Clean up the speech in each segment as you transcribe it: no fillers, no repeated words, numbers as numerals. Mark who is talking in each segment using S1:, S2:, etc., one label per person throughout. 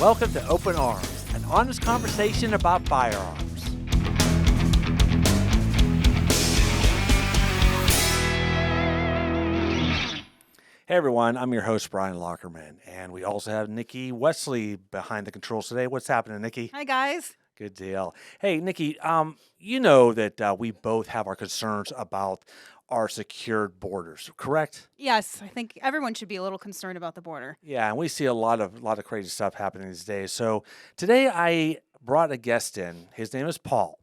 S1: Welcome to Open Arms, an honest conversation about firearms. Hey everyone, I'm your host Brian Lockerman, and we also have Nikki Wesley behind the controls today. What's happening, Nikki?
S2: Hi, guys.
S1: Good deal. Hey, Nikki, you know that we both have our concerns about our secured borders, correct?
S2: Yes, I think everyone should be a little concerned about the border.
S1: Yeah, and we see a lot of crazy stuff happening these days. So today I brought a guest in. His name is Paul.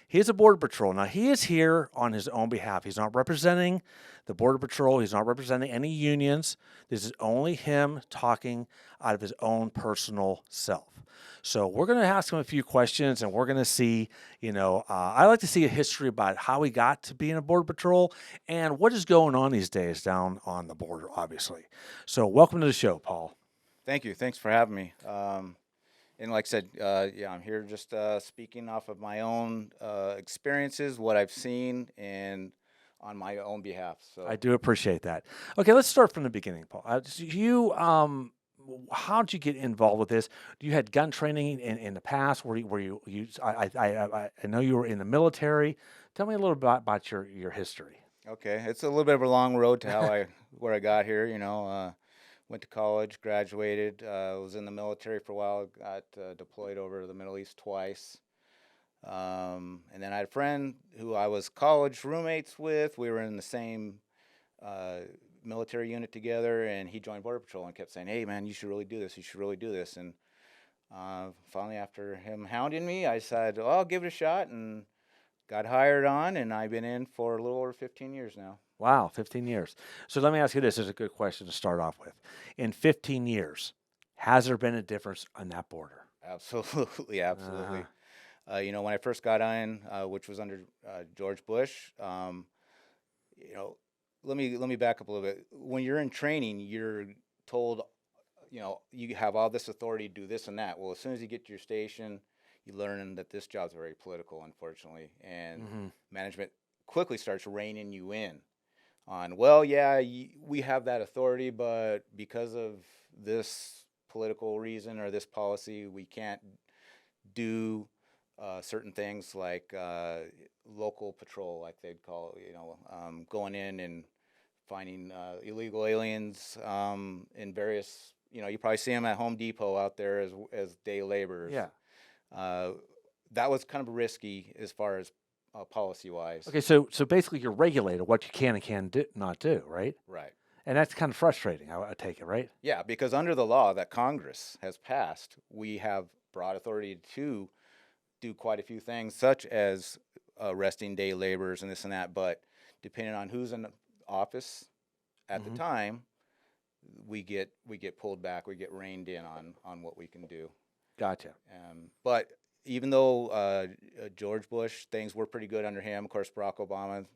S1: He is a Border Patrol. Now, he is here on his own behalf. He's not representing the Border Patrol. He's not representing any unions. This is only him talking out of his own personal self. So we're going to ask him a few questions, and we're going to see, I like to see a history about how he got to being a Border Patrol and what is going on these days down on the border, obviously. So welcome to the show, Paul.
S3: Thank you. Thanks for having me. And like I said, I'm here just speaking off of my own experiences, what I've seen, and on my own behalf. So
S1: I do appreciate that. Okay, let's start from the beginning, Paul. How did you get involved with this? You had gun training in the past. I know you were in the military. Tell me a little bit about your history.
S3: okay, it's a little bit of a long road to where I got here. Went to college, graduated, was in the military for a while, got deployed over to the Middle East twice. And then I had a friend who I was college roommates with. We were in the same military unit together, and he joined Border Patrol and kept saying, "Hey, man, you should really do this. You should really do this." And finally, after him hounding me, I decided, "Oh, I'll give it a shot," and got hired on, and I've been in for a little over 15 years now.
S1: Wow, 15 years. So let me ask you this. This is a good question to start off with. In 15 years, has there been a difference on that border?
S3: Absolutely, absolutely. When I first got in, which was under George Bush, let me back up a little bit. When you're in training, you're told, you have all this authority to do this and that. Well, as soon as you get to your station, you learn that this job's very political, unfortunately, and management quickly starts reining you in on, well, yeah, we have that authority, but because of this political reason or this policy, we can't do certain things like local patrol, like they'd call it, going in and finding illegal aliens in various, you probably see them at Home Depot out there as day laborers.
S1: Yeah.
S3: That was kind of risky as far as policy-wise.
S1: Okay, so basically you're regulated what you can and not do, right?
S3: Right.
S1: And that's kind of frustrating, I take it, right?
S3: Yeah, because under the law that Congress has passed, we have broad authority to do quite a few things, such as arresting day laborers and this and that. But depending on who's in office at the time, we get pulled back. We get reined in on what we can do.
S1: Gotcha.
S3: But even though George Bush, things were pretty good under him. Of course, Barack Obama,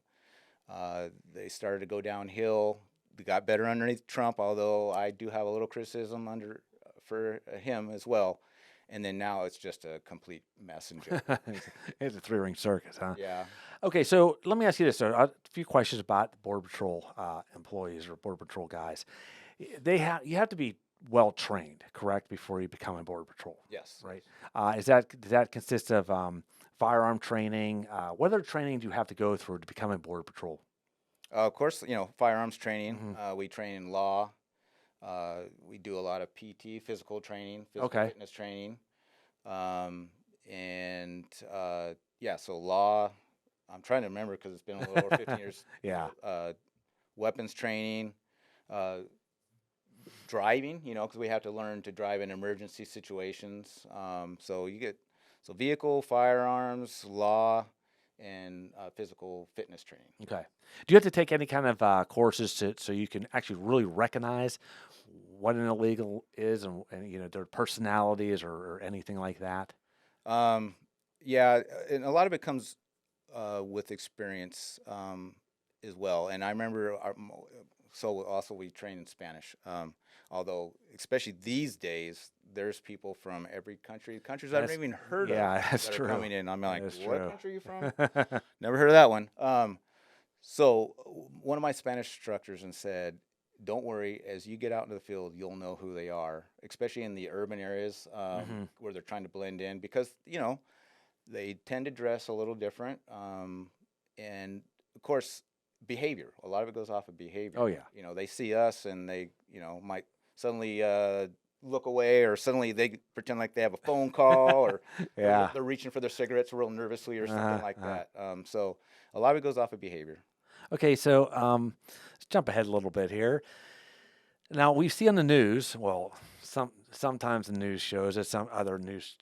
S3: they started to go downhill. They got better underneath Trump, although I do have a little criticism for him as well. And then now it's just a complete mess and joke.
S1: It's a three-ring circus, huh?
S3: Yeah.
S1: Okay, so let me ask you this. A few questions about the Border Patrol employees or Border Patrol guys. You have to be well trained, correct, before you become a Border Patrol.
S3: Yes.
S1: Right. Does that consist of firearm training? What other training do you have to go through to become a Border Patrol?
S3: Of course, firearms training. We train in law. We do a lot of PT, physical training, physical fitness training. So law, I'm trying to remember because it's been a little over 15 years.
S1: Yeah.
S3: Weapons training, driving, because we have to learn to drive in emergency situations. So vehicle, firearms, law, and physical fitness training.
S1: Okay. Do you have to take any kind of courses so you can actually really recognize what an illegal is and their personalities or anything like that?
S3: Yeah, and a lot of it comes with experience as well. And I remember, also we train in Spanish. Although, especially these days, there's people from every country, countries I haven't even heard of.
S1: Yeah, that's
S3: that
S1: true.
S3: Are coming in. I'm like,
S1: That's
S3: what
S1: true.
S3: country are you from? Never heard of that one. So one of my Spanish instructors said, don't worry. As you get out into the field, you'll know who they are, especially in the urban areas where they're trying to blend in because, they tend to dress a little different. And of course, behavior. A lot of it goes off of behavior.
S1: Oh, yeah.
S3: They see us and they, might suddenly look away, or suddenly they pretend like they have a phone call, or
S1: Yeah.
S3: they're reaching for their cigarettes real nervously or something like
S1: Uh-huh.
S3: that. So a lot of it goes off of behavior.
S1: Okay, so let's jump ahead a little bit here. Now we see on the news. Well, sometimes the news shows that some other news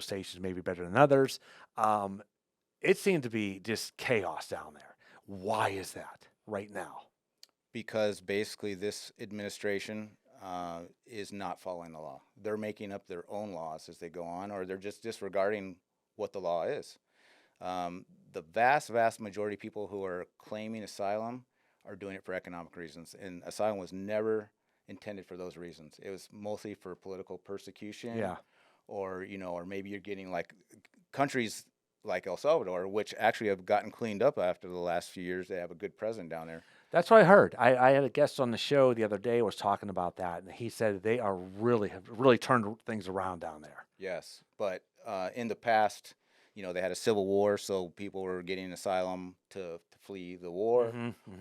S1: stations may be better than others. It seemed to be just chaos down there. Why is that right now?
S3: Because basically this administration is not following the law. They're making up their own laws as they go on, or they're just disregarding what the law is. The vast majority of people who are claiming asylum are doing it for economic reasons, and asylum was never intended for those reasons. It was mostly for political persecution,
S1: Yeah.
S3: or or maybe you're getting like countries like El Salvador, which actually have gotten cleaned up after the last few years. They have a good president down there.
S1: That's what I heard. I had a guest on the show the other day was talking about that, and he said they have really turned things around down there.
S3: Yes, but in the past, they had a civil war, so people were getting asylum to flee the war,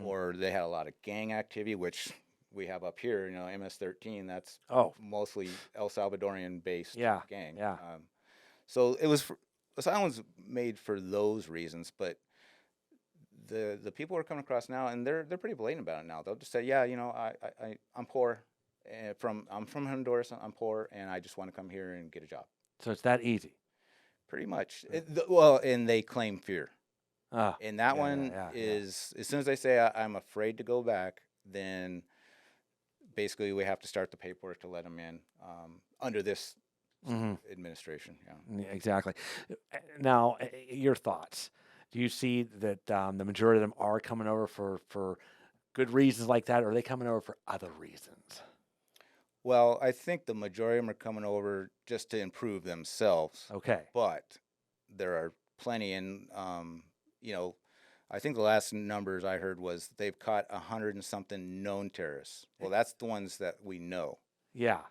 S3: or they had a lot of gang activity, which we have up here. MS-13. That's
S1: Oh,
S3: mostly El Salvadorian-based
S1: yeah,
S3: gang.
S1: yeah.
S3: So it was asylum was made for those reasons, but the people are coming across now, and they're pretty blatant about it now. They'll just say, yeah, I'm poor, I'm from Honduras, I'm poor, and I just want to come here and get a job.
S1: So it's that easy.
S3: Pretty much. Well, and they claim fear.
S1: Ah,
S3: And that
S1: yeah,
S3: one
S1: yeah.
S3: is, as soon as they say, I'm afraid to go back, then basically we have to start the paperwork to let them in under this administration. Yeah.
S1: Exactly. Now, your thoughts. Do you see that the majority of them are coming over for good reasons like that, or are they coming over for other reasons?
S3: Well, I think the majority of them are coming over just to improve themselves.
S1: Okay.
S3: But there are plenty, and I think the last numbers I heard was they've caught 100 and something known terrorists. Well, that's the ones that we know.
S1: Yeah.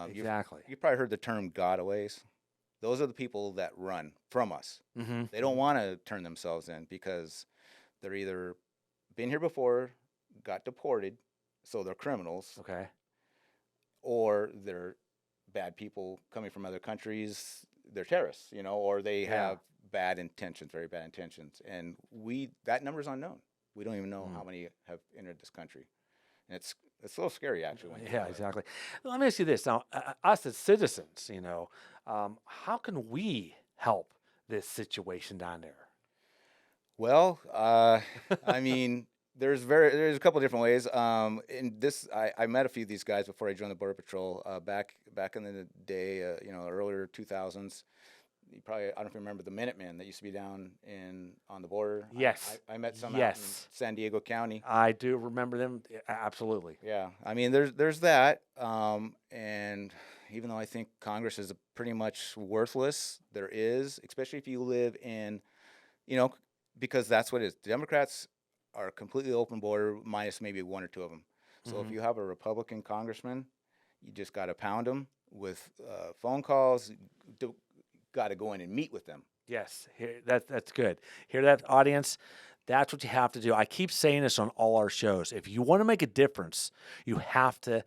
S3: Exactly. You've probably heard the term gotaways. Those are the people that run from us.
S1: Mm-hmm.
S3: They don't want to turn themselves in because they're either been here before, got deported, so they're criminals,
S1: Okay.
S3: or they're bad people coming from other countries. They're terrorists, or they have bad intentions, very bad intentions. And that number is unknown. We don't even know how many have entered this country. And it's a little scary, actually. When you
S1: Yeah,
S3: think about it.
S1: exactly. Let me ask you this now: us as citizens, how can we help this situation down there?
S3: Well, I mean, there's a couple of different ways. In this, I met a few of these guys before I joined the Border Patrol back in the day, earlier 2000s. You probably, I don't know if you remember the Minutemen that used to be down on the border.
S1: Yes.
S3: I met some out in
S1: Yes.
S3: San Diego County.
S1: I do remember them absolutely.
S3: Yeah, I mean, there's that, and even though I think Congress is pretty much worthless, there is, especially if you live in, because that's what it is. Democrats are a completely open border, minus maybe one or two of them. So if you have a Republican congressman, you just got to pound them with phone calls. Got to go in and meet with them.
S1: Yes, that's good. Hear that, audience? That's what you have to do. I keep saying this on all our shows. If you want to make a difference, you have to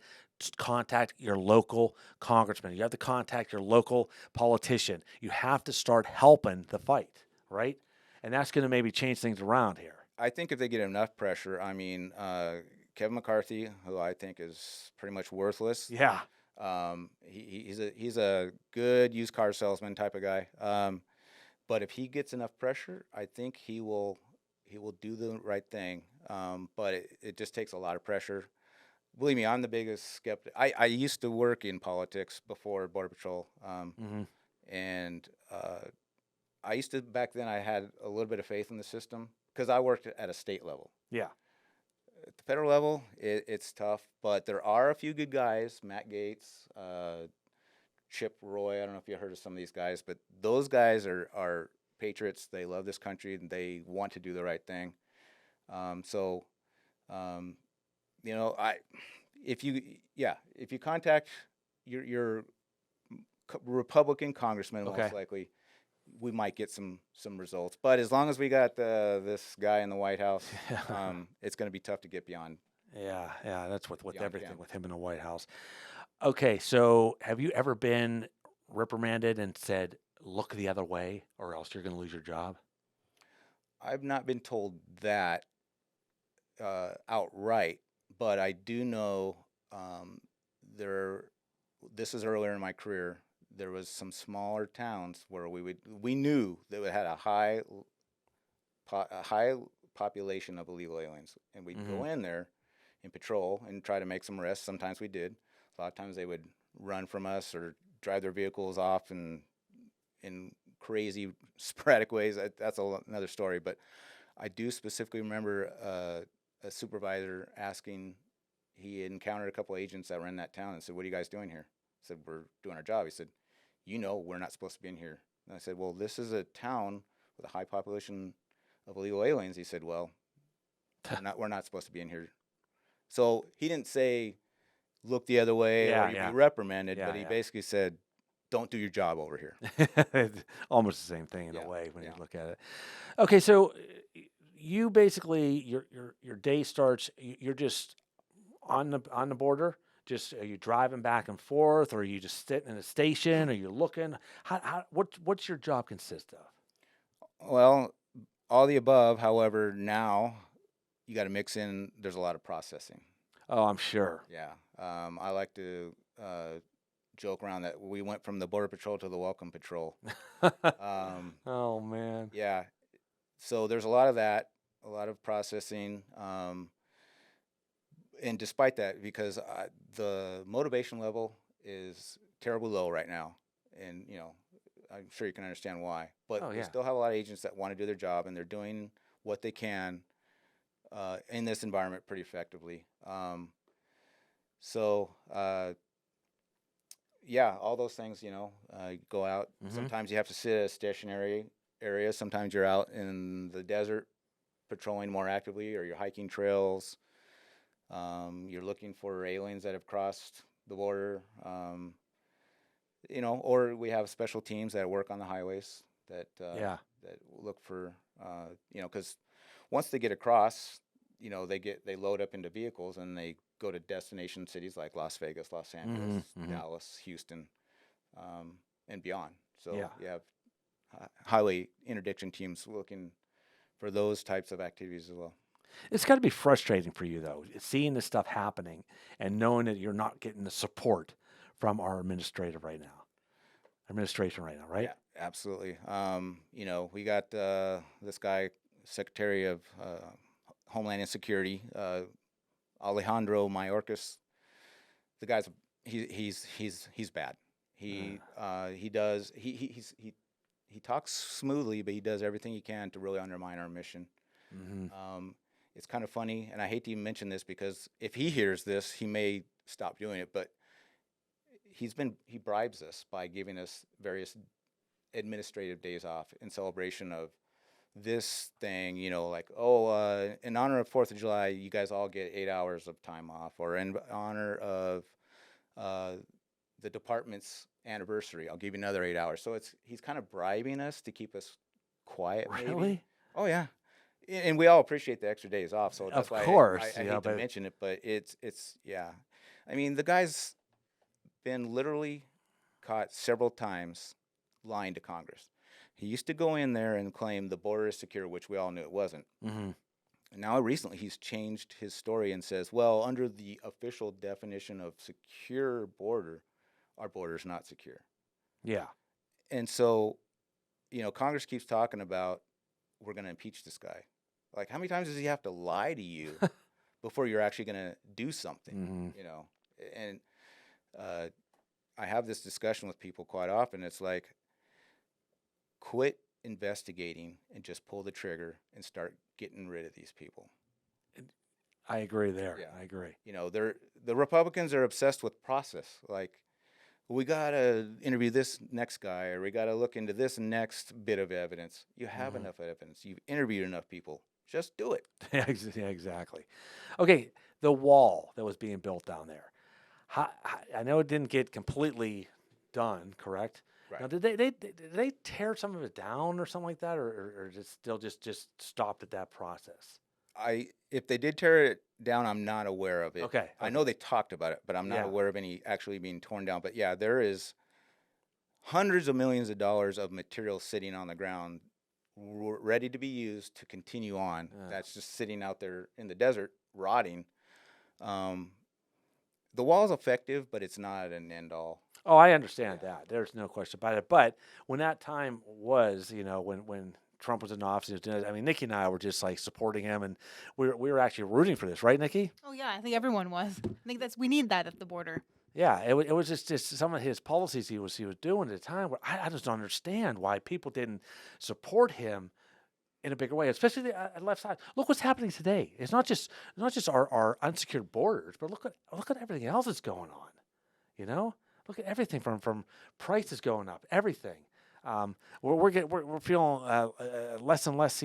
S1: contact your local congressman. You have to contact your local politician. You have to start helping the fight, right? And that's going to maybe change things around here.
S3: I think if they get enough pressure, I mean, Kevin McCarthy, who I think is pretty much worthless.
S1: Yeah.
S3: He's a good used car salesman type of guy. But if he gets enough pressure, I think he will do the right thing. But it just takes a lot of pressure. Believe me, I'm the biggest skeptic. I used to work in politics before Border Patrol, and I used to, back then I had a little bit of faith in the system because I worked at a state level.
S1: Yeah.
S3: At the federal level, it's tough, but there are a few good guys. Matt Gaetz, Chip Roy. I don't know if you heard of some of these guys, but those guys are patriots. They love this country and they want to do the right thing. You know, if you contact your Republican congressman,
S1: Okay.
S3: most likely, we might get some results. But as long as we got this guy in the White House, it's going to be tough to get beyond.
S1: Yeah, that's with
S3: Beyond
S1: everything
S3: Cam.
S1: with him in the White House. Okay, so have you ever been reprimanded and said, "Look the other way, or else you're going to lose your job"?
S3: I've not been told that outright, but I do know there. This is earlier in my career. There was some smaller towns where we knew that it had a high population of illegal aliens, and we'd go in there and patrol and try to make some arrests. Sometimes we did. A lot of times they would run from us or drive their vehicles off in crazy sporadic ways. That's another story. But I do specifically remember a supervisor asking. He had encountered a couple of agents that were in that town and said, "What are you guys doing here?" I said, "We're doing our job." He said, "You know, we're not supposed to be in here." And I said, "Well, this is a town with a high population of illegal aliens." He said, "Well, we're not supposed to be in here." So he didn't say, "Look the other way,"
S1: Yeah,
S3: or you'd
S1: yeah.
S3: be reprimanded,
S1: Yeah,
S3: but he
S1: yeah.
S3: basically said, "Don't do your job over here."
S1: Almost the same thing in
S3: Yeah,
S1: a way when you
S3: yeah.
S1: look at it. Okay, so you basically your day starts. You're just on the border. Just are you driving back and forth, or are you just sitting in a station? Are you looking? What's your job consist of?
S3: Well, all the above. However, now you got to mix in. There's a lot of processing.
S1: Oh, I'm sure.
S3: Yeah, I like to joke around that we went from the Border Patrol to the Welcome Patrol.
S1: Oh man.
S3: Yeah, so there's a lot of that, a lot of processing, and despite that, because the motivation level is terribly low right now, and I'm sure you can understand why. But
S1: Oh
S3: we
S1: yeah.
S3: still have a lot of agents that want to do their job, and they're doing what they can in this environment pretty effectively. So yeah, all those things, go out.
S1: Mhm.
S3: Sometimes you have to sit at a stationary area. Sometimes you're out in the desert patrolling more actively, or you're hiking trails. You're looking for aliens that have crossed the border. Or we have special teams that work on the highways that
S1: Yeah.
S3: that look for, because once they get across, they load up into vehicles and they go to destination cities like Las Vegas, Los Angeles,
S1: Mhm.
S3: Dallas, Houston, and beyond. So
S1: Yeah.
S3: you have highway interdiction teams looking for those types of activities as well.
S1: It's got to be frustrating for you though, seeing this stuff happening and knowing that you're not getting the support from our administration right now, right?
S3: Yeah, absolutely. We got this guy, Secretary of Homeland and Security, Alejandro Mayorkas. The guy's he's bad. He talks smoothly, but he does everything he can to really undermine our mission.
S1: Mm-hmm.
S3: It's kind of funny, and I hate to even mention this because if he hears this, he may stop doing it. But he bribes us by giving us various administrative days off in celebration of this thing, like, in honor of 4th of July, you guys all get 8 hours of time off, or in honor of the department's anniversary, I'll give you another 8 hours. So he's kind of bribing us to keep us quiet. Maybe.
S1: Really?
S3: Oh yeah, and we all appreciate the extra days off. So that's
S1: Of
S3: why
S1: course,
S3: I hate to mention it, but it's yeah. I mean, the guy's been literally caught several times lying to Congress. He used to go in there and claim the border is secure, which we all knew it wasn't.
S1: Mm-hmm.
S3: And now recently he's changed his story and says, well, under the official definition of secure border, our border is not secure.
S1: Yeah.
S3: And so, Congress keeps talking about we're going to impeach this guy. Like, how many times does he have to lie to you before you're actually going to do something?
S1: Mm-hmm.
S3: And I have this discussion with people quite often. It's like, quit investigating and just pull the trigger and start getting rid of these people.
S1: I agree there.
S3: Yeah.
S1: I agree.
S3: The Republicans are obsessed with process. Like, we got to interview this next guy, or we got to look into this next bit of evidence. You have enough evidence. You've interviewed enough people. just do it.
S1: Yeah, exactly. Okay, the wall that was being built down there. I know it didn't get completely done, correct?
S3: Right.
S1: Now, did they tear some of it down or something like that, or just still just stopped at that process?
S3: If they did tear it down, I'm not aware of it.
S1: Okay,
S3: I
S1: okay.
S3: know they talked about it, but I'm not
S1: Yeah.
S3: aware of any actually being torn down. But yeah, there is hundreds of millions of dollars of material sitting on the ground, ready to be used to continue on.
S1: Yeah.
S3: That's just sitting out there in the desert, rotting. Um, the wall's effective, but it's not an end all.
S1: Oh, I understand that. There's no question about it. But when that time was, when Trump was in office, he was doing it, I mean, Nikki and I were just like supporting him, and we were actually rooting for this, right, Nikki?
S2: Oh yeah, I think everyone was. I think we need that at the border.
S1: Yeah, it was just some of his policies he was doing at the time where I just don't understand why people didn't support him in a bigger way, especially the left side. Look what's happening today. It's not just our unsecured borders, but look at everything else that's going on. You know, look at everything from prices going up, everything. We're feeling less and less,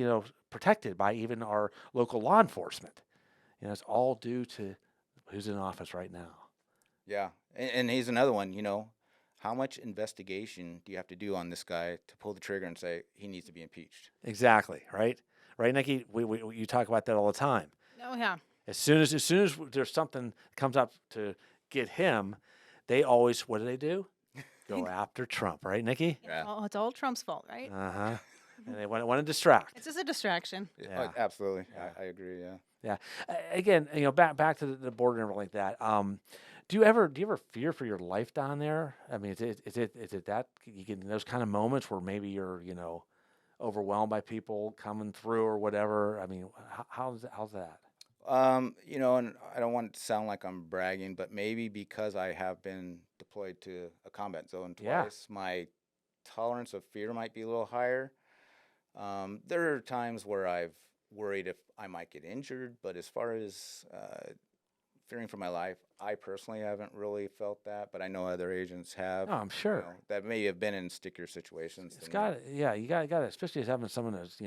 S1: protected by even our local law enforcement. It's all due to who's in office right now.
S3: Yeah, and he's another one. How much investigation do you have to do on this guy to pull the trigger and say he needs to be impeached?
S1: Exactly, right? Right, Nikki? You talk about that all the time.
S2: Oh yeah.
S1: As soon as there's something comes up to get him, they always, what do? Go after Trump, right, Nikki?
S3: Yeah.
S2: It's all Trump's fault, right?
S1: Uh-huh. And they want to distract.
S2: It's just a distraction.
S1: Yeah.
S3: Absolutely.
S1: Yeah.
S3: I agree. Yeah.
S1: Yeah. Again, back to the border and everything like that. Do you ever fear for your life down there? I mean, is it that you get in those kind of moments where maybe you're overwhelmed by people coming through or whatever? I mean, how's that?
S3: And I don't want it to sound like I'm bragging, but maybe because I have been deployed to a combat zone
S1: Yeah.
S3: twice, my tolerance of fear might be a little higher. There are times where I've worried if I might get injured, but as far as fearing for my life, I personally haven't really felt that, but I know other agents have.
S1: Oh, I'm sure.
S3: That may have been in stickier situations.
S1: It's
S3: than
S1: got yeah, you got it, especially as having some of those,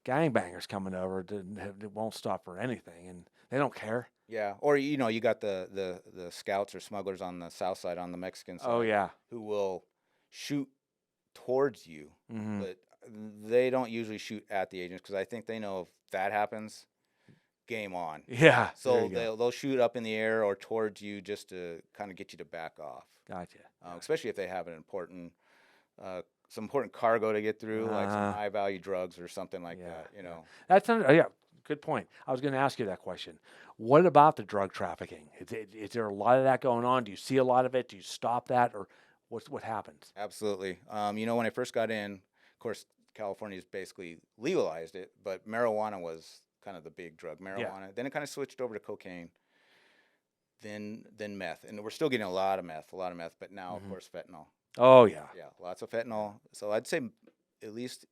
S1: gangbangers coming over that won't stop for anything and they don't care.
S3: Yeah, or you got the scouts or smugglers on the south side, on the Mexican side.
S1: Oh yeah.
S3: Who will shoot towards you,
S1: Hmm.
S3: but they don't usually shoot at the agents because I think they know if that happens, game on.
S1: Yeah. there
S3: So
S1: you go.
S3: they'll shoot up in the air or towards you just to kind of get you to back off.
S1: Gotcha.
S3: Especially if they have some important cargo to get through, like some
S1: Uh-huh.
S3: high value drugs or something like
S1: Yeah,
S3: that.
S1: yeah. Yeah. Good point. I was going to ask you that question. What about the drug trafficking? Is there a lot of that going on? Do you see a lot of it? Do you stop that, or what happens?
S3: Absolutely. When I first got in, of course, California's basically legalized it, but marijuana was kind of the big drug. Marijuana. Then it kind of switched over to cocaine. Then meth, and we're still getting a lot of meth, but now of course fentanyl.
S1: Oh yeah.
S3: Yeah, lots of fentanyl. So I'd say at least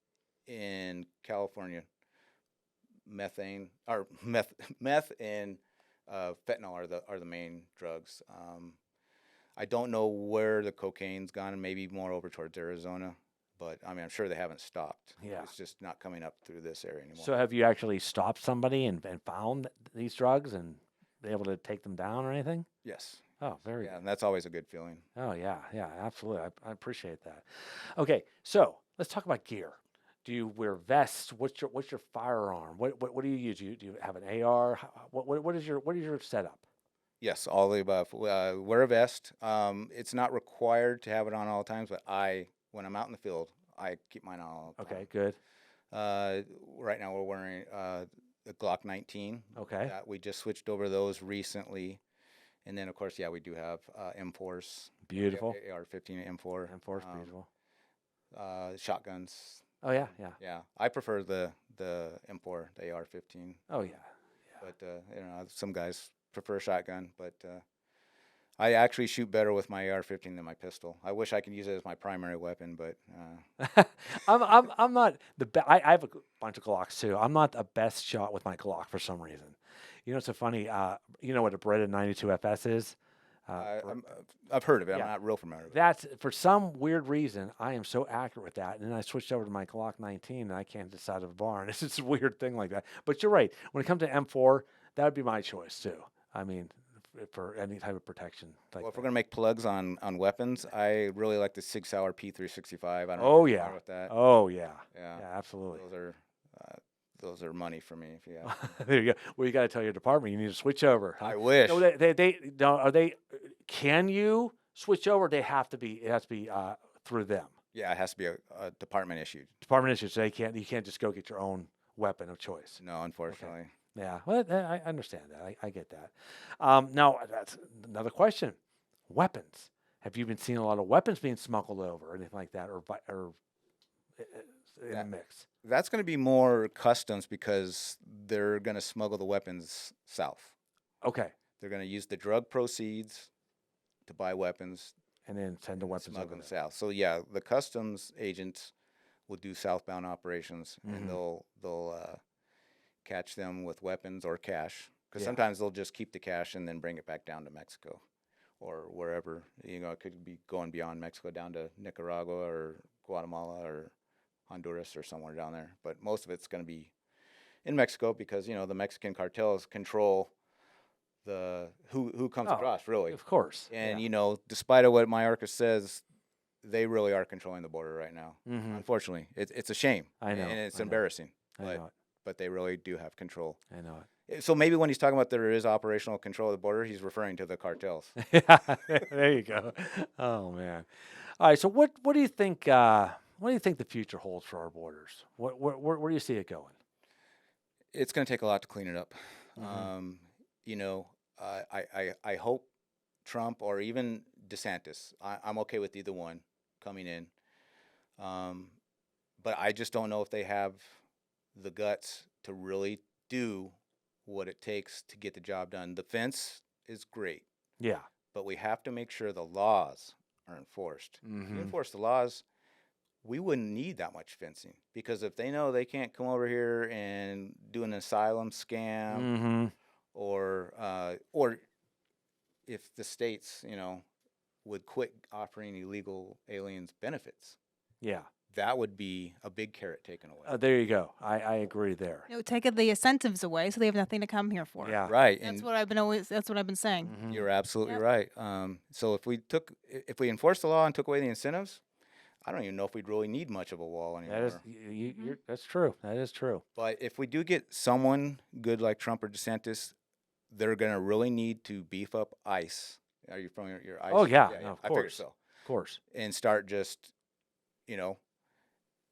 S3: in California, meth and fentanyl are the main drugs. I don't know where the cocaine's gone. Maybe more over towards Arizona, but I mean I'm sure they haven't stopped.
S1: Yeah.
S3: It's just not coming up through this area anymore.
S1: So have you actually stopped somebody and found these drugs and been able to take them down or anything?
S3: yes,
S1: Oh, very
S3: yeah, and that's always a good feeling.
S1: Oh yeah, absolutely. I appreciate that. Okay, so let's talk about gear. Do you wear vests? What's your firearm? What do you use? Do you have an AR? What is your setup?
S3: Yes, all the above. Wear a vest. It's not required to have it on all the times, but when I'm out in the field, I keep mine on all the time.
S1: Okay, good.
S3: Right now we're wearing the Glock 19.
S1: Okay,
S3: We just switched over those recently, and then of course, we do have M4s,
S1: beautiful.
S3: AR-15 M4,
S1: Enforced, beautiful.
S3: shotguns.
S1: Oh yeah.
S3: Yeah, I prefer the M4, the AR-15,
S1: Oh yeah.
S3: but some guys prefer a shotgun, but I actually shoot better with my AR-15 than my pistol. I wish I could use it as my primary weapon, but
S1: I'm not the best. I have a bunch of Glocks too. I'm not the best shot with my Glock for some reason. It's so funny. You know what a Beretta 92 FS is?
S3: I've heard of it.
S1: Yeah.
S3: I'm not real familiar with it.
S1: That's for some weird reason I am so accurate with that, and then I switched over to my Glock 19, and I can't decide of a barn. It's just a weird thing like that. But you're right. When it comes to M4, that would be my choice too. I mean, for any type of protection. Like
S3: Well, if
S1: that.
S3: we're gonna make plugs on weapons, I really like the Sig Sauer P365. I don't know
S1: Oh
S3: if you're
S1: yeah.
S3: familiar with that.
S1: Oh yeah.
S3: Yeah.
S1: Yeah, absolutely.
S3: Those are money for me. If you ask.
S1: There you go. Well, you got to tell your department you need to switch over. Huh?
S3: I wish.
S1: No, they no, are they? Can you switch over? They have to be. It has to be through them.
S3: Yeah, it has to be a department issued.
S1: Department issues. So they can't. You can't just go get your own weapon of choice.
S3: No, unfortunately.
S1: Yeah. Well, I understand that. I get that. Now that's another question. Weapons. Have you been seeing a lot of weapons being smuggled over, or anything like that, or in the
S3: That-
S1: mix?
S3: That's going to be more customs because they're going to smuggle the weapons south.
S1: Okay.
S3: They're going to use the drug proceeds to buy weapons,
S1: And then send the
S3: and
S1: weapons
S3: smuggle
S1: over
S3: them
S1: there.
S3: south. So yeah, the customs agents will do southbound operations,
S1: Mhm.
S3: and they'll catch them with weapons or cash. Because
S1: Yeah.
S3: sometimes they'll just keep the cash and then bring it back down to Mexico, or wherever. You know, it could be going beyond Mexico down to Nicaragua or Guatemala or Honduras or somewhere down there. But most of it's going to be in Mexico because the Mexican cartels control the who comes
S1: Oh,
S3: across really.
S1: Of course.
S3: And
S1: yeah.
S3: despite of what Mayorkas says, they really are controlling the border right now.
S1: Mhm.
S3: Unfortunately, it's a shame.
S1: I know,
S3: and it's
S1: I know.
S3: embarrassing.
S1: I
S3: But
S1: know
S3: but they really do have control.
S1: it. I know
S3: So maybe when he's talking about there is operational control of the border, he's referring to the cartels.
S1: it. Yeah, there you go. Oh man. All right. So what do you think? What do you think the future holds for our borders? Where do you see it going?
S3: It's going to take a lot to clean it up.
S1: Mhm.
S3: I hope Trump or even DeSantis. I'm okay with either one coming in, but I just don't know if they have the guts to really do what it takes to get the job done. The fence is great,
S1: Yeah.
S3: but we have to make sure the laws are enforced. If you
S1: Mhm.
S3: enforce the laws, we wouldn't need that much fencing because if they know they can't come over here and do an asylum scam,
S1: Mhm.
S3: or if the states, would quit offering illegal aliens benefits,
S1: Yeah.
S3: that would be a big carrot taken away.
S1: There you go. I agree there.
S2: Take the incentives away, so they have nothing to come here for.
S1: Yeah.
S3: Right,
S2: That's
S3: and
S2: what I've been saying.
S1: Mhm.
S3: you're absolutely
S2: Yep.
S3: right. So if we enforced the law and took away the incentives, I don't even know if we'd really need much of a wall anymore.
S1: That is you're, that's true. That is true.
S3: But if we do get someone good like Trump or DeSantis, they're going to really need to beef up ICE. Are you familiar with your ICE?
S1: Oh, yeah. No, of
S3: I figured
S1: course.
S3: so.
S1: Of course.
S3: And start just,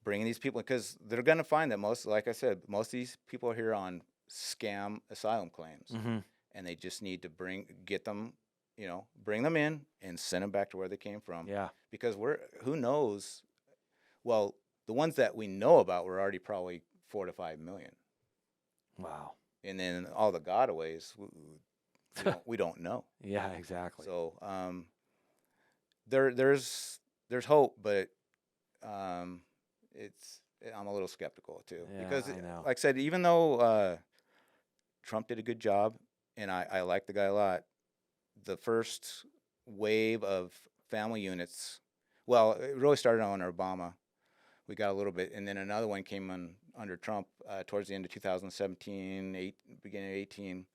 S3: bringing these people, because they're going to find that like I said, most of these people are here on scam asylum claims.
S1: Mm-hmm.
S3: And they just need to bring them in and send them back to where they came from.
S1: Yeah.
S3: Because who knows? Well, the ones that we know about were already probably 4 to 5 million.
S1: Wow.
S3: And then all the gotaways, we don't know.
S1: Yeah. Exactly.
S3: So there's hope, but I'm a little skeptical too,
S1: Yeah,
S3: because
S1: I know.
S3: like I said, even though Trump did a good job, and I like the guy a lot, the first wave of family units, well, it really started on Obama. We got a little bit, and then another one came under Trump towards the end of 2017, beginning of 18,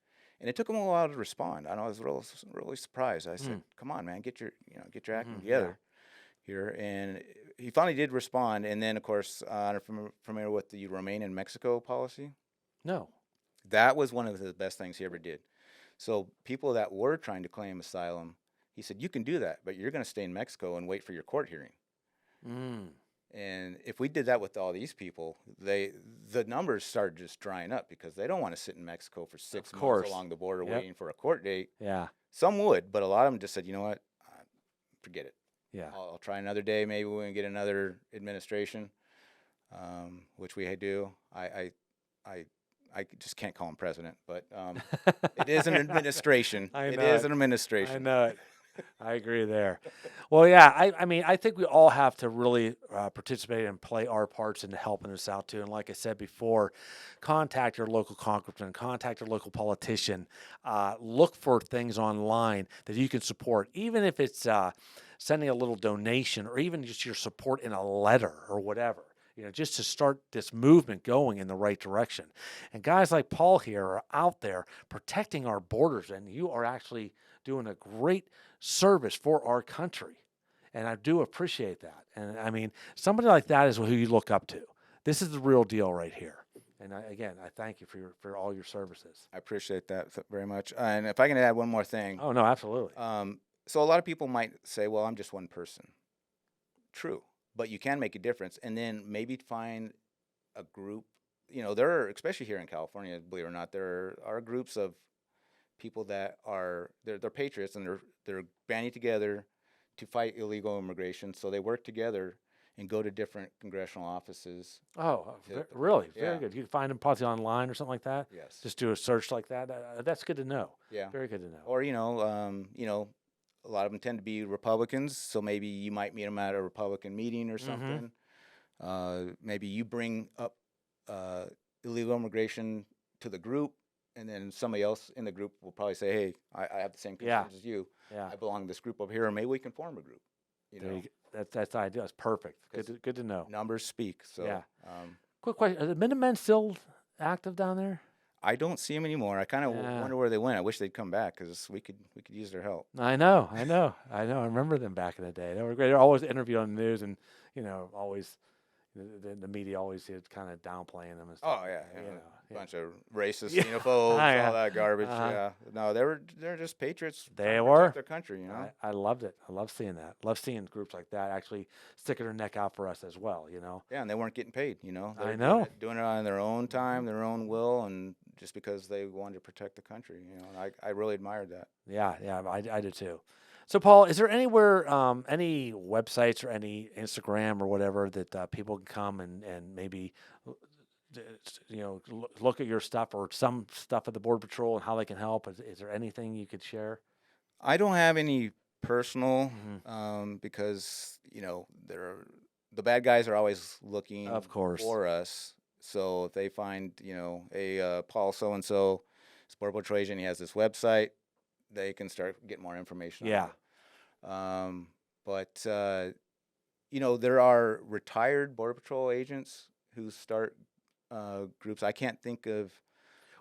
S3: and it took him a while to respond. I was really surprised. I said, "Come on, man, get your acting together here." And he finally did respond. And then, of course, I don't know if you're familiar with the Remain in Mexico policy.
S1: No.
S3: That was one of the best things he ever did. So people that were trying to claim asylum, he said, "You can do that, but you're going to stay in Mexico and wait for your court hearing."
S1: Mm.
S3: And if we did that with all these people, the numbers started just drying up because they don't want to sit in Mexico for 6
S1: course.
S3: months along the border
S1: Yep.
S3: waiting for a court date.
S1: Yeah.
S3: Some would, but a lot of them just said, "You know what? Forget it.
S1: Yeah.
S3: I'll try another day. Maybe we can get another administration," which we do. I just can't call him president, but it is an administration.
S1: I
S3: It
S1: know
S3: is
S1: it.
S3: an
S1: I
S3: administration.
S1: know it. I agree there. Well, yeah, I mean, I think we all have to really participate and play our parts in helping us out too. And like I said before, contact your local congressman, contact your local politician, look for things online that you can support, even if it's sending a little donation or even just your support in a letter or whatever. Just to start this movement going in the right direction. And guys like Paul here are out there protecting our borders, and you are actually doing a great service for our country. And I do appreciate that. And I mean, somebody like that is who you look up to. This is the real deal right here. And again, I thank you for all your services.
S3: I appreciate that very much. And if I can add one more thing,
S1: Oh, no, absolutely.
S3: so a lot of people might say, "Well, I'm just one person." True, but you can make a difference, and then maybe find a group. There are, especially here in California, believe it or not, there are groups of people that are they're patriots, and they're banding together to fight illegal immigration. So they work together and go to different congressional offices.
S1: Oh,
S3: to-
S1: really?
S3: yeah.
S1: Very good. You can find them probably online or something like that.
S3: Yes.
S1: Just do a search like that. That's good to know.
S3: Yeah.
S1: Very good to know.
S3: Or a lot of them tend to be Republicans, so maybe you might meet them at a Republican meeting or something. Maybe you bring up illegal immigration to the group, and then somebody else in the group will probably say, "Hey, I have the same
S1: Yeah.
S3: concerns as you.
S1: Yeah.
S3: I belong to this group over here, and maybe we can form a group."
S1: There you go. That's ideal. That's perfect. Good to know.
S3: Numbers speak. So
S1: Yeah. Quick question: are the Minutemen still active down there?
S3: I don't see them anymore. I kind of
S1: Yeah.
S3: wonder where they went. I wish they'd come back because we could use their help.
S1: I know. I remember them back in the day. They were great. They're always interviewed on the news, and always the media always is kind of downplaying them and stuff.
S3: Oh yeah, bunch of racist
S1: Yeah.
S3: xenophobes,
S1: Yeah.
S3: all that garbage.
S1: Uh-huh.
S3: Yeah, no, they're just patriots.
S1: They
S3: trying to
S1: were.
S3: protect their country.
S1: I loved it. I love seeing that. Love seeing groups like that actually sticking their neck out for us as well.
S3: Yeah, and they weren't getting paid. They
S1: I
S3: were
S1: know.
S3: doing it on their own time, their own will, and just because they wanted to protect the country. And I really admired that.
S1: Yeah, I do too. So, Paul, is there anywhere, any websites or any Instagram or whatever that people can come and maybe, look at your stuff or some stuff at the Border Patrol and how they can help? Is there anything you could share?
S3: I don't have any personal,
S1: Mhm.
S3: because the bad guys are always looking
S1: Of course.
S3: for us. So if they find Paul so and so, Border Patrol agent, he has this website, they can start getting more information.
S1: Yeah.
S3: On it. But there are retired Border Patrol agents who start groups. I can't think of.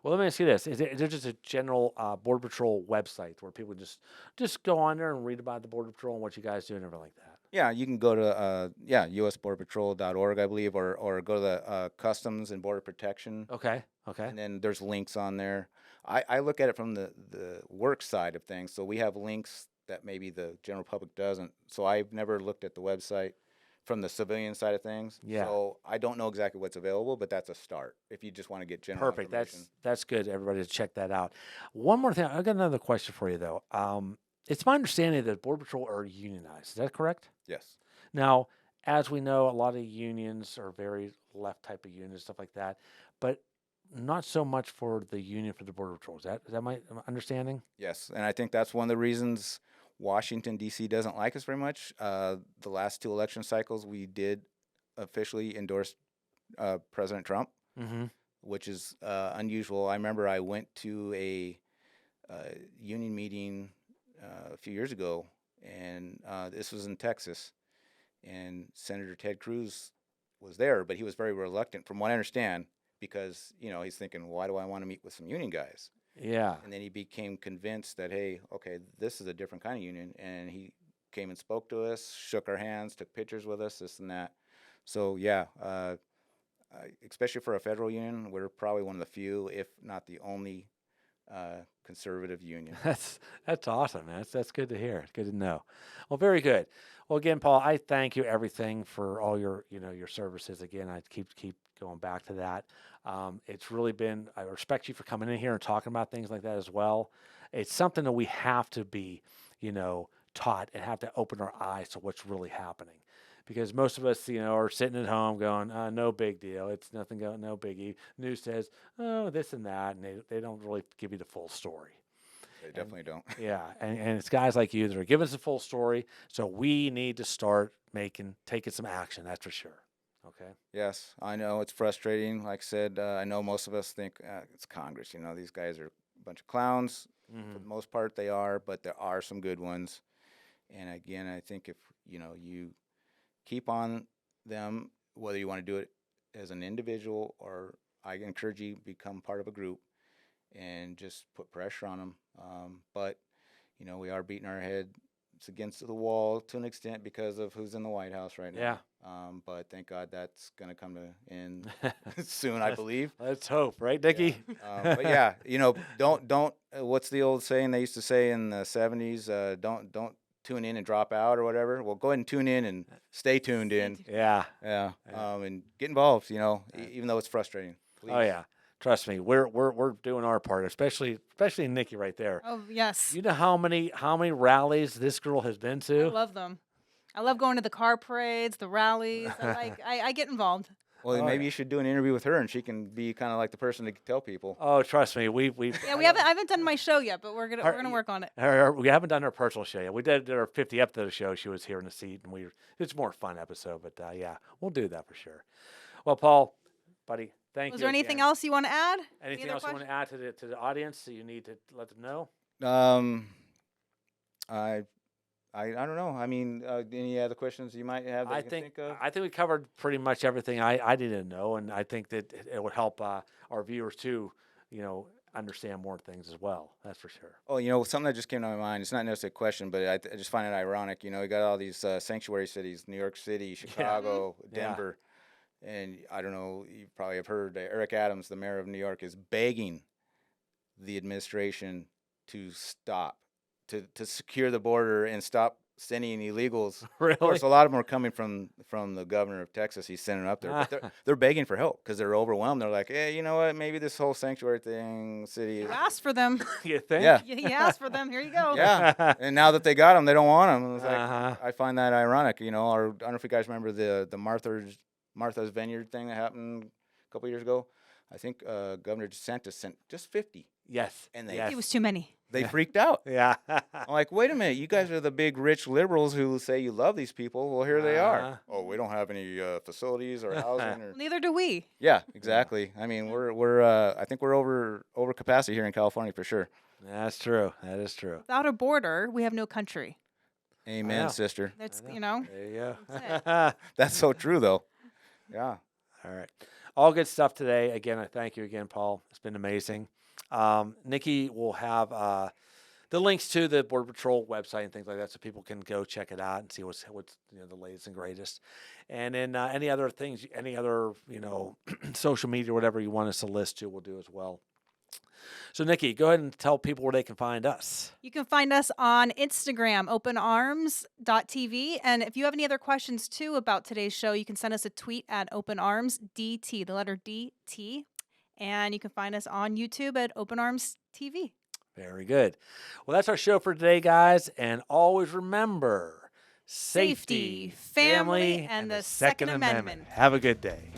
S1: Well, let me ask you this: is there just a general Border Patrol website where people just go on there and read about the Border Patrol and what you guys do and everything like that?
S3: Yeah, you can go to usborderpatrol.org, I believe, or go to the Customs and Border Protection.
S1: Okay.
S3: And then there's links on there. I look at it from the work side of things. So we have links that maybe the general public doesn't. So I've never looked at the website from the civilian side of things.
S1: Yeah.
S3: So I don't know exactly what's available, but that's a start if you just want to get general
S1: Perfect.
S3: information.
S1: That's good. Everybody to check that out. One more thing. I got another question for you though. It's my understanding that Border Patrol are unionized. Is that correct?
S3: Yes.
S1: Now, as we know, a lot of unions are very left type of unions, stuff like that, but not so much for the union for the Border Patrol. Is that my understanding?
S3: Yes. And I think that's one of the reasons Washington, D.C. doesn't like us very much. The last two election cycles, we did officially endorse President Trump,
S1: Mm-hmm.
S3: which is unusual. I remember I went to a union meeting a few years ago, and this was in Texas, and Senator Ted Cruz was there, but he was very reluctant, from what I understand, because he's thinking, why do I want to meet with some union guys?
S1: Yeah.
S3: And then he became convinced that, hey, okay, this is a different kind of union, and he came and spoke to us, shook our hands, took pictures with us, this and that. So yeah, especially for a federal union, we're probably one of the few, if not the only, conservative union.
S1: That's awesome, man. That's good to hear. Good to know. Well, very good. Well, again, Paul, I thank you everything for all your your services. Again, I keep going back to that. It's really been. I respect you for coming in here and talking about things like that as well. It's something that we have to be, taught and have to open our eyes to what's really happening. Because most of us, are sitting at home going, no big deal. It's nothing, no biggie. News says, oh, this and that, and they don't really give you the full story.
S3: They definitely don't.
S1: Yeah, and it's guys like you that are giving us the full story. So we need to start taking some action. That's for sure. Okay.
S3: Yes, I know it's frustrating. Like I said, I know most of us think it's Congress. You know, these guys are a bunch of clowns. For the most part, they are, but there are some good ones. And again, I think if you keep on them, whether you want to do it as an individual or I encourage you become part of a group and just put pressure on them. But we are beating our heads against the wall to an extent because of who's in the White House right now.
S1: Yeah.
S3: But thank God that's going to come to end soon, I believe.
S1: Let's hope, right, Dickie?
S3: Yeah. But yeah, don't. What's the old saying they used to say in the '70s? Don't tune in and drop out or whatever. Well, go ahead and tune in and stay tuned in.
S1: Yeah.
S3: Yeah. And get involved. Even though it's frustrating. Please.
S1: Oh yeah. Trust me, we're doing our part, especially Nikki right there.
S2: Oh yes.
S1: You know how many rallies this girl has been
S2: I
S1: to?
S2: love them. I love going to the car parades, the rallies. I get involved.
S3: Well,
S1: Oh,
S3: maybe
S1: yeah.
S3: you should do an interview with her, and she can be kind of like the person to tell people.
S1: Oh, trust me, we
S2: Yeah, I haven't done my show yet, but we're gonna work on it.
S1: we haven't done her personal show yet. We did our 50th episode show. She was here in the seat, and it's more fun episode. But yeah, we'll do that for sure. Well, Paul, buddy, thank you.
S2: Was there anything
S1: again.
S2: else you want to add?
S1: Anything
S2: Any other
S1: else you want to add to the audience that you need to let them know?
S3: I don't know. I mean, any other questions you might have that you can think of?
S1: I think we covered pretty much everything I needed to know, and I think that it would help our viewers too, understand more things as well. That's for sure.
S3: Oh, something that just came to my mind. It's not necessarily a question, but I just find it ironic. We got all these sanctuary cities: New York City, Chicago,
S1: Yeah.
S3: Denver, and I don't know. You probably have heard Eric Adams, the mayor of New York, is begging the administration to stop, to secure the border and stop sending illegals.
S1: Really?
S3: Of course, a lot of them are coming from the governor of Texas. He's sending them up there. But they're begging for help because they're overwhelmed. They're like, hey, you know what? Maybe this whole sanctuary city
S2: You
S3: is.
S2: asked for them.
S1: You think?
S3: Yeah.
S2: You asked for them. Here you go.
S3: Yeah. And now that they got them, they don't want them. It's like,
S1: Uh-huh.
S3: I find that ironic. I don't know if you guys remember the Martha's Vineyard thing that happened a couple years ago. I think Governor DeSantis sent just 50.
S1: Yes.
S3: And
S1: yes.
S2: It was too many.
S3: They freaked out.
S1: Yeah.
S3: I'm like, wait a minute, you guys are the big rich liberals who say you love these people. Well, here they
S1: Uh-huh.
S3: are. Oh, we don't have any facilities or housing. Or
S2: Neither do we.
S3: yeah, exactly. I mean, we're I think we're over capacity here in California for sure.
S1: That's true. That is true.
S2: Without a border, we have no country.
S3: Amen,
S1: know.
S3: sister.
S2: That's
S1: know.
S2: you
S1: There you go.
S2: That's
S3: That's so true, though. Yeah.
S1: All right. All good stuff today. Again, I thank you again, Paul. It's been amazing. Nikki will have the links to the Border Patrol website and things like that so people can go check it out and see what's the latest and greatest. And then any other things, any other, social media or whatever you want us to list to, we'll do as well. So, Nikki, go ahead and tell people where they can find us.
S2: You can find us on Instagram, openarms.tv. And if you have any other questions, too, about today's show, you can send us a tweet at openarmsdt, the letter DT. And you can find us on YouTube at openarmstv.
S1: Very good. Well, that's our show for today, guys. And always remember, safety,
S2: Safety, family, and the Second Amendment.
S1: Have a good day.